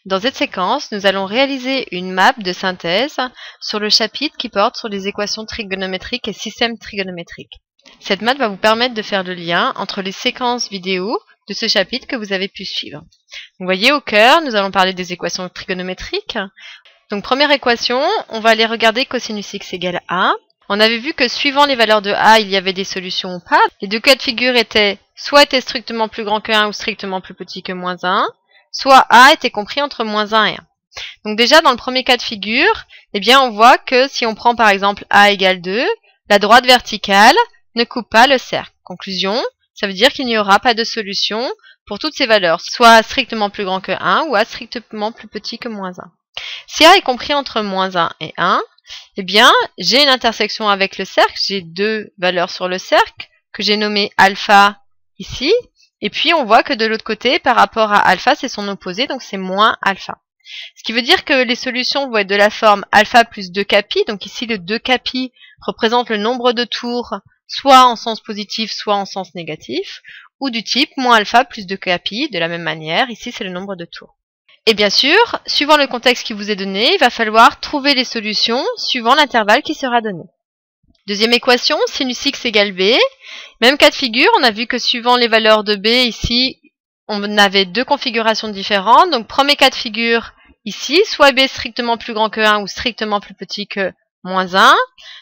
Dans cette séquence, nous allons réaliser une map de synthèse sur le chapitre qui porte sur les équations trigonométriques et systèmes trigonométriques. Cette map va vous permettre de faire le lien entre les séquences vidéo de ce chapitre que vous avez pu suivre. Vous voyez, au cœur, nous allons parler des équations trigonométriques. Donc, première équation, on va aller regarder cosinus x égale a. On avait vu que suivant les valeurs de a, il y avait des solutions ou pas. Les deux cas de figure étaient soit était strictement plus grand que 1 ou strictement plus petit que moins 1, soit a était compris entre moins 1 et 1. Donc déjà, dans le premier cas de figure, eh bien, on voit que si on prend par exemple a égale 2, la droite verticale ne coupe pas le cercle. Conclusion, ça veut dire qu'il n'y aura pas de solution pour toutes ces valeurs, soit strictement plus grand que 1 ou a strictement plus petit que moins 1. Si a est compris entre moins 1 et 1, eh bien, j'ai une intersection avec le cercle, j'ai deux valeurs sur le cercle, que j'ai nommé alpha ici, et puis on voit que de l'autre côté, par rapport à alpha, c'est son opposé, donc c'est moins alpha. Ce qui veut dire que les solutions vont être de la forme alpha plus 2 donc ici le 2 représente le nombre de tours, soit en sens positif, soit en sens négatif, ou du type moins alpha plus 2 de la même manière, ici c'est le nombre de tours. Et bien sûr, suivant le contexte qui vous est donné, il va falloir trouver les solutions suivant l'intervalle qui sera donné. Deuxième équation, sinus x égale b. Même cas de figure, on a vu que suivant les valeurs de b, ici, on avait deux configurations différentes. Donc, premier cas de figure, ici, soit b strictement plus grand que 1 ou strictement plus petit que moins 1.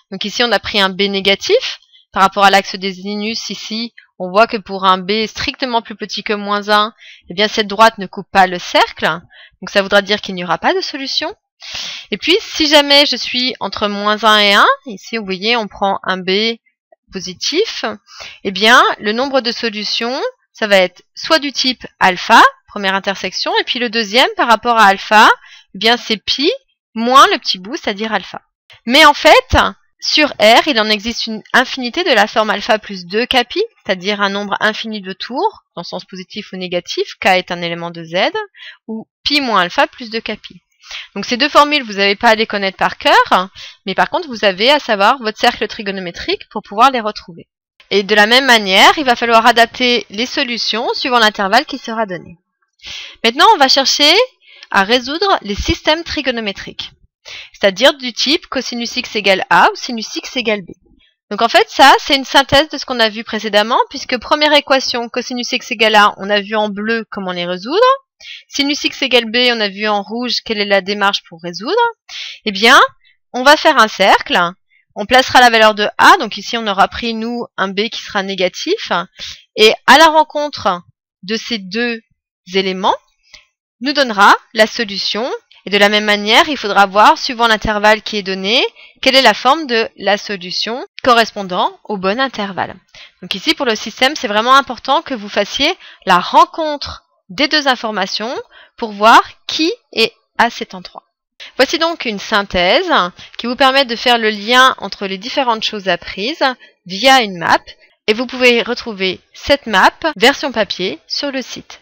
Donc ici, on a pris un b négatif. Par rapport à l'axe des sinus, ici, on voit que pour un b strictement plus petit que moins 1, eh bien cette droite ne coupe pas le cercle. Donc ça voudra dire qu'il n'y aura pas de solution. Et puis, si jamais je suis entre moins 1 et 1, ici, vous voyez, on prend un b positif, eh bien, le nombre de solutions, ça va être soit du type alpha, première intersection, et puis le deuxième, par rapport à alpha, eh bien, c'est pi moins le petit bout, c'est-à-dire alpha. Mais en fait, sur R, il en existe une infinité de la forme alpha plus 2 pi, c'est-à-dire un nombre infini de tours, dans le sens positif ou négatif, k est un élément de z, ou pi moins alpha plus 2 pi. Donc ces deux formules, vous n'avez pas à les connaître par cœur, mais par contre, vous avez à savoir votre cercle trigonométrique pour pouvoir les retrouver. Et de la même manière, il va falloir adapter les solutions suivant l'intervalle qui sera donné. Maintenant, on va chercher à résoudre les systèmes trigonométriques, c'est-à-dire du type cosinus x égale a ou sinus x égale b. Donc en fait, ça, c'est une synthèse de ce qu'on a vu précédemment, puisque première équation, cosinus x égale a, on a vu en bleu comment les résoudre. Sinus x égale b, on a vu en rouge quelle est la démarche pour résoudre. Eh bien, on va faire un cercle. On placera la valeur de a, donc ici on aura pris, nous, un b qui sera négatif. Et à la rencontre de ces deux éléments, nous donnera la solution. Et de la même manière, il faudra voir, suivant l'intervalle qui est donné, quelle est la forme de la solution correspondant au bon intervalle. Donc ici, pour le système, c'est vraiment important que vous fassiez la rencontre des deux informations pour voir qui est à cet endroit. Voici donc une synthèse qui vous permet de faire le lien entre les différentes choses apprises via une map, et vous pouvez retrouver cette map version papier sur le site.